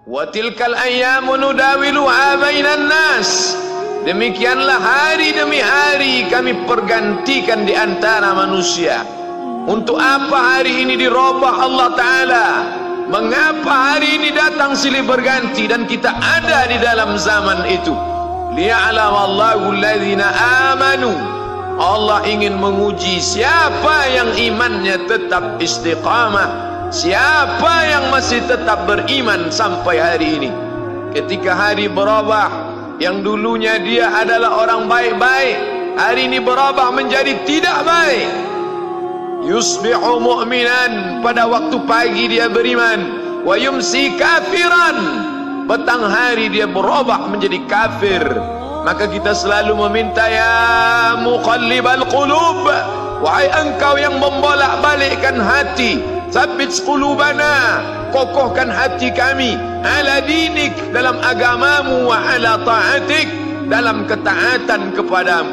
Wa tilkal ayyamu nudawiluha bainan nas. Demikianlah hari demi hari kami pergantikan di antara manusia. Untuk apa hari ini dirubah Allah Ta'ala? Mengapa hari ini datang silih berganti dan kita ada di dalam zaman itu? Liya'lamallahu alladhina amanu. Allah ingin menguji siapa yang imannya tetap istiqamah, siapa yang masih tetap beriman sampai hari ini. Ketika hari berubah, yang dulunya dia adalah orang baik-baik, hari ini berubah menjadi tidak baik. Yusbihu mu'minan, pada waktu pagi dia beriman, wa yumsi kafiran, petang hari dia berubah menjadi kafir. Maka kita selalu meminta, ya muqallibal qulub, wahai engkau yang membolak-balikkan hati, tsabbit qulubana, kokohkan hati kami, ala dinik, dalam agamamu, wa ala ta'atik, dalam ketaatan kepadamu.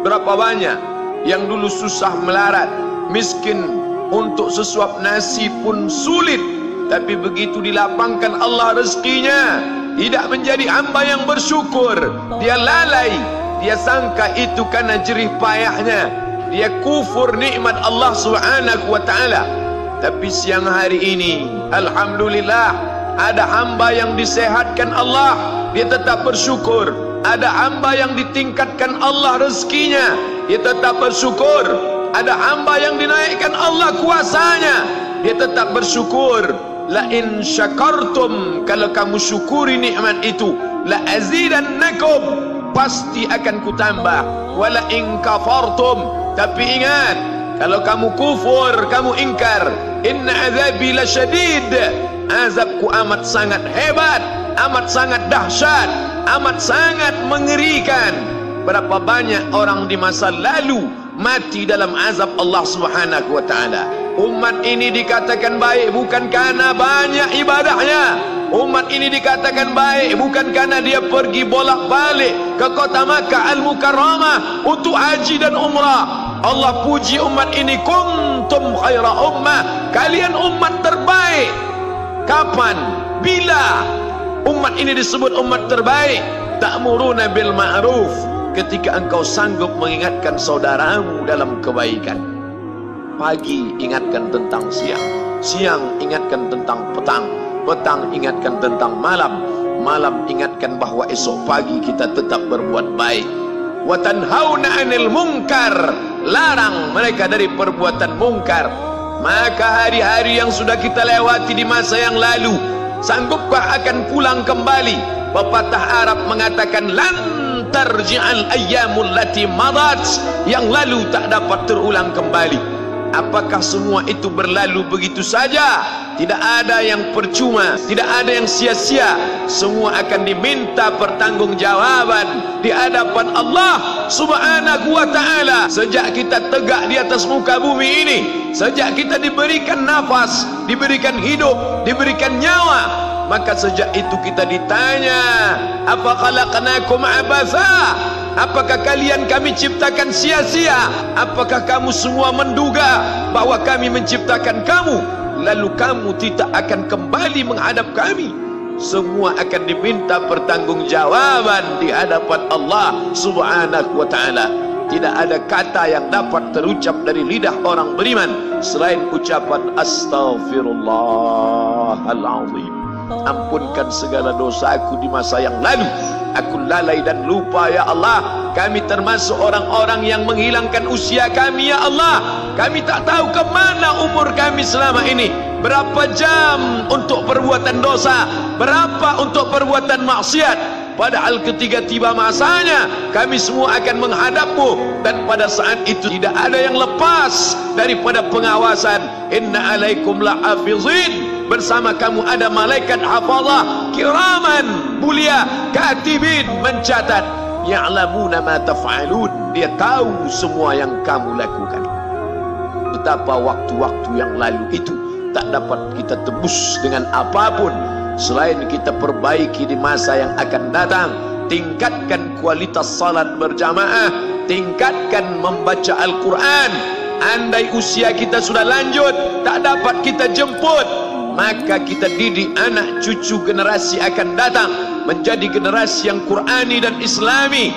Berapa banyak yang dulu susah melarat, miskin, untuk sesuap nasi pun sulit, tapi begitu dilapangkan Allah rezekinya, tidak menjadi hamba yang bersyukur. Dia lalai, dia sangka itu karena jerih payahnya, dia kufur nikmat Allah Subhanahu wa ta'ala. Tapi siang hari ini, alhamdulillah, ada hamba yang disehatkan Allah, dia tetap bersyukur. Ada hamba yang ditingkatkan Allah rezekinya, dia tetap bersyukur. Ada hamba yang dinaikkan Allah kuasanya, dia tetap bersyukur. La in syakartum, kalau kamu syukuri nikmat itu, la azidannakum, pasti akan kutambah. Wala in kafartum, tapi ingat, kalau kamu kufur, kamu ingkar, inna azabi lasyadid, azabku amat sangat hebat, amat sangat dahsyat, amat sangat mengerikan. Berapa banyak orang di masa lalu mati dalam azab Allah Subhanahu wa ta'ala. Umat ini dikatakan baik bukan karena banyak ibadahnya. Umat ini dikatakan baik bukan karena dia pergi bolak-balik ke kota Makkah Al-Mukarramah untuk haji dan umrah. Allah puji umat ini, kuntum khaira ummah, kalian umat terbaik. Kapan? Bila umat ini disebut umat terbaik? Ta'muruna bil ma'ruf, ketika engkau sanggup mengingatkan saudaramu dalam kebaikan. Pagi ingatkan tentang siang, siang ingatkan tentang petang, petang ingatkan tentang malam, malam ingatkan bahwa esok pagi kita tetap berbuat baik. Wa tanhauna 'anil munkar, larang mereka dari perbuatan mungkar. Maka hari-hari yang sudah kita lewati di masa yang lalu, sanggupkah akan pulang kembali? Pepatah Arab mengatakan, lan tarji'al ayyamul lati madat, yang lalu tak dapat terulang kembali. Apakah semua itu berlalu begitu saja? Tidak ada yang percuma, tidak ada yang sia-sia. Semua akan diminta pertanggungjawaban di hadapan Allah Subhanahu wa ta'ala. Sejak kita tegak di atas muka bumi ini, sejak kita diberikan nafas, diberikan hidup, diberikan nyawa, maka sejak itu kita ditanya, apa khalaqnakum abatha? Apakah kalian kami ciptakan sia-sia? Apakah kamu semua menduga bahwa kami menciptakan kamu, lalu kamu tidak akan kembali menghadap kami? Semua akan diminta pertanggungjawaban di hadapan Allah Subhanahu wa ta'ala. Tidak ada kata yang dapat terucap dari lidah orang beriman selain ucapan astaghfirullahaladzim. Ampunkan segala dosaku di masa yang lalu, aku lalai dan lupa ya Allah. Kami termasuk orang-orang yang menghilangkan usia kami ya Allah. Kami tak tahu kemana umur kami selama ini. Berapa jam untuk perbuatan dosa, berapa untuk perbuatan maksiat. Padahal ketika tiba masanya, kami semua akan menghadapmu, dan pada saat itu tidak ada yang lepas daripada pengawasan. Inna alaikum lahafizin, bersama kamu ada malaikat hafazah kiraman mulia, katibin, mencatat. Ya'lamuna ma taf'alun, dia tahu semua yang kamu lakukan. Betapa waktu-waktu yang lalu itu tak dapat kita tebus dengan apapun selain kita perbaiki di masa yang akan datang. Tingkatkan kualitas salat berjamaah, tingkatkan membaca Al-Quran. Andai usia kita sudah lanjut, tak dapat kita jemput, maka kita didik anak cucu generasi akan datang menjadi generasi yang Qurani dan Islami.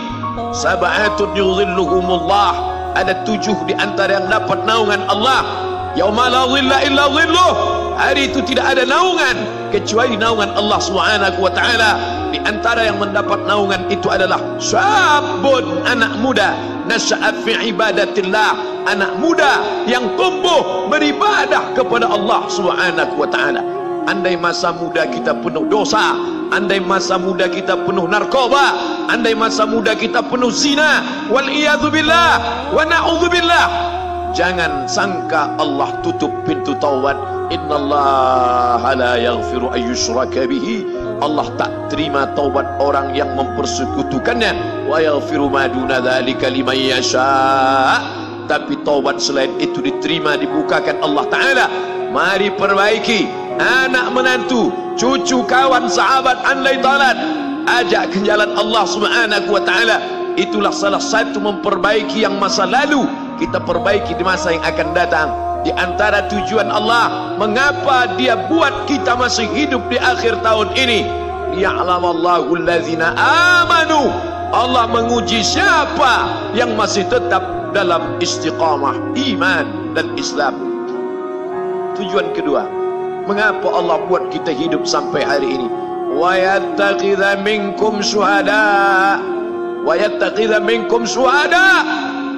Sab'atun yudhilluhumullah, ada 7 di antara yang dapat naungan Allah. Yauma la dhilla illa dhilluh, hari itu tidak ada naungan kecuali naungan Allah Subhanahu wa taala. Di antara yang mendapat naungan itu adalah syabun, anak muda, nasya'a fi ibadatillah, anak muda yang tumbuh beribadah kepada Allah Subhanahu wa taala. Andai masa muda kita penuh dosa, andai masa muda kita penuh narkoba, andai masa muda kita penuh zina, wal iyadzu billah wa na'udzu billah, jangan sangka Allah tutup pintu taubat. Innallaha la yaghfiru an yushraka bihi, Allah tak terima taubat orang yang mempersekutukannya. Wa yaghfiru ma duna dzalika liman yasha, tapi taubat selain itu diterima, dibukakan Allah Ta'ala. Mari perbaiki anak menantu, cucu, kawan, sahabat, andai talat, ajak ke jalan Allah Subhanahu wa taala. Itulah salah satu memperbaiki yang masa lalu, kita perbaiki di masa yang akan datang. Di antara tujuan Allah mengapa dia buat kita masih hidup di akhir tahun ini, ya'lamallahu allazina amanu, Allah menguji siapa yang masih tetap dalam istiqamah iman dan Islam. Tujuan kedua, mengapa Allah buat kita hidup sampai hari ini? Wa yattakhidha minkum syuhada, wa yattakhidha minkum syuhada,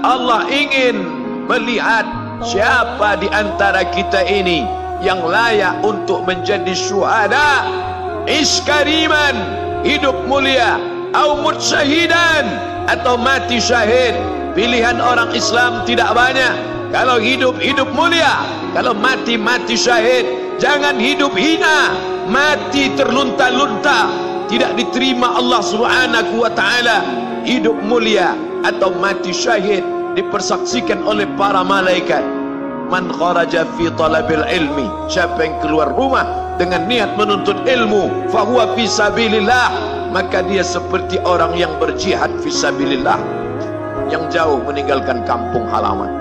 Allah ingin melihat siapa di antara kita ini yang layak untuk menjadi syuhada, iskariman, hidup mulia, au mutsyahidan, atau mati syahid. Pilihan orang Islam tidak banyak. Kalau hidup, hidup mulia. Kalau mati, mati syahid. Jangan hidup hina, mati terlunta-lunta, tidak diterima Allah Subhanahu wa taala. Hidup mulia atau mati syahid dipersaksikan oleh para malaikat. Man kharaja fi talabil ilmi, siapa yang keluar rumah dengan niat menuntut ilmu, fahuwa fi sabilillah, maka dia seperti orang yang berjihad fi sabilillah, yang jauh meninggalkan kampung halaman,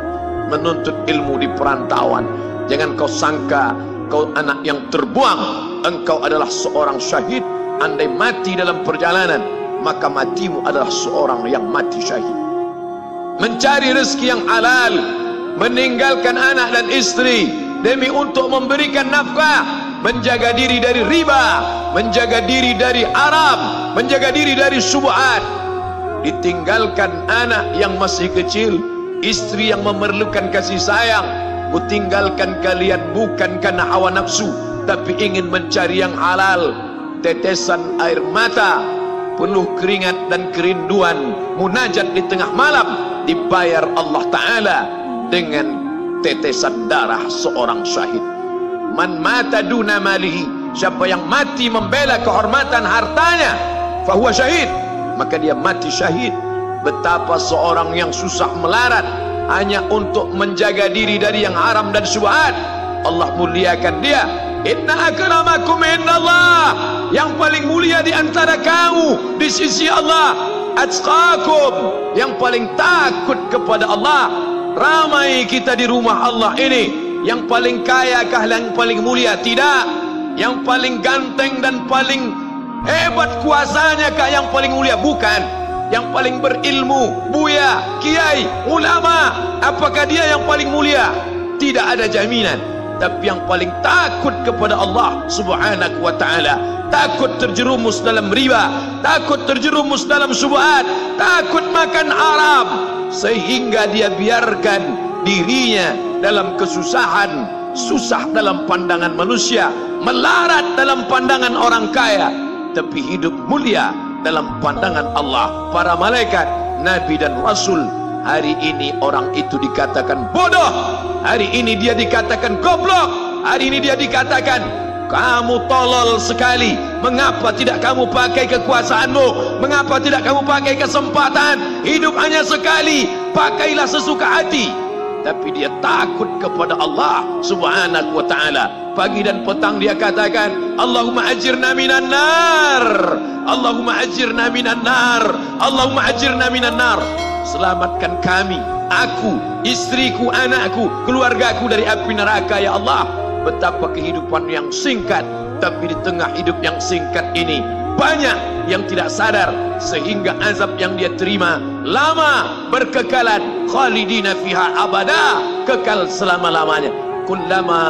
menuntut ilmu di perantauan. Jangan kau sangka kau anak yang terbuang, engkau adalah seorang syahid. Andai mati dalam perjalanan, maka matimu adalah seorang yang mati syahid. Mencari rezeki yang halal, meninggalkan anak dan istri demi untuk memberikan nafkah, menjaga diri dari riba, menjaga diri dari haram, menjaga diri dari syubhat. Ditinggalkan anak yang masih kecil, istri yang memerlukan kasih sayang. Kutinggalkan kalian bukan karena hawa nafsu, tapi ingin mencari yang halal. Tetesan air mata, penuh keringat dan kerinduan, munajat di tengah malam, dibayar Allah Ta'ala dengan tetesan darah seorang syahid. Man mata duna malihi, siapa yang mati membela kehormatan hartanya, fahuwa syahid, maka dia mati syahid. Betapa seorang yang susah melarat hanya untuk menjaga diri dari yang haram dan syubhat, Allah muliakan dia. Inna akramakum indallah, yang paling mulia di antara kamu di sisi Allah, atqakum, yang paling takut kepada Allah. Ramai kita di rumah Allah ini, yang paling kaya kah yang paling mulia? Tidak. Yang paling ganteng dan paling hebat kuasanya kah yang paling mulia? Bukan. Yang paling berilmu, buya, kiai, ulama, apakah dia yang paling mulia? Tidak ada jaminan. Tapi yang paling takut kepada Allah Subhanahu wa ta'ala, takut terjerumus dalam riba, takut terjerumus dalam syubhat, takut makan haram, sehingga dia biarkan dirinya dalam kesusahan, susah dalam pandangan manusia, melarat dalam pandangan orang kaya, tapi hidup mulia dalam pandangan Allah, para malaikat, nabi dan rasul. Hari ini orang itu dikatakan bodoh, hari ini dia dikatakan goblok, hari ini dia dikatakan kamu tolol sekali. Mengapa tidak kamu pakai kekuasaanmu? Mengapa tidak kamu pakai kesempatan? Hidup hanya sekali, pakailah sesuka hati. Tapi dia takut kepada Allah Subhanahu wa ta'ala. Pagi dan petang dia katakan, Allahumma ajirna minan nar, Allahumma ajirna minan nar, Allahumma ajirna minan nar. Selamatkan kami, aku, istriku, anakku, keluargaku dari api neraka ya Allah. betapa kehidupan yang singkat, tapi di tengah hidup yang singkat ini banyak yang tidak sadar, sehingga azab yang dia terima lama, berkekalan, khalidina fiha abada, kekal selama-lamanya. Kullama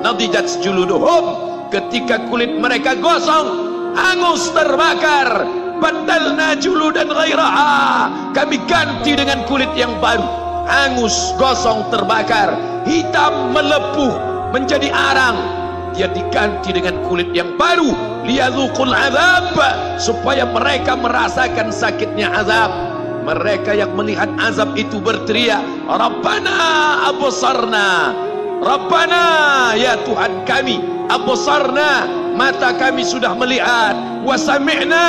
nadijat juluduhum, ketika kulit mereka gosong, hangus, terbakar, badalna juludan ghairaha, kami ganti dengan kulit yang baru. Hangus, gosong, terbakar, hitam, melepuh, menjadi arang, dia diganti dengan kulit yang baru. Liyadzuqul azab, supaya mereka merasakan sakitnya azab. Mereka yang melihat azab itu berteriak, Rabbana absarna, Rabbana, ya Tuhan kami, absarna, mata kami sudah melihat, wa sami'na,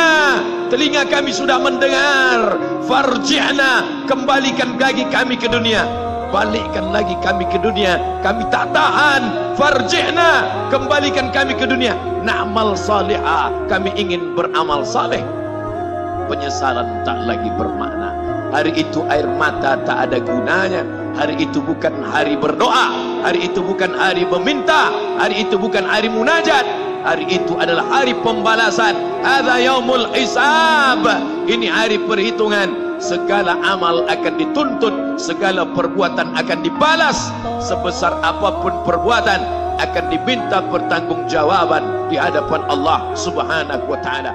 telinga kami sudah mendengar, farji'na, kembalikan lagi kami ke dunia, balikkan lagi kami ke dunia, kami tak tahan, farji'na, kembalikan kami ke dunia, na'mal salihah, kami ingin beramal saleh. Penyesalan tak lagi bermakna. Hari itu air mata tak ada gunanya. Hari itu bukan hari berdoa, hari itu bukan hari meminta, hari itu bukan hari munajat, hari itu adalah hari pembalasan. Hadza yaumul hisab, ini hari perhitungan. Segala amal akan dituntut, segala perbuatan akan dibalas. Sebesar apapun perbuatan akan diminta pertanggungjawaban di hadapan Allah Subhanahu wa taala.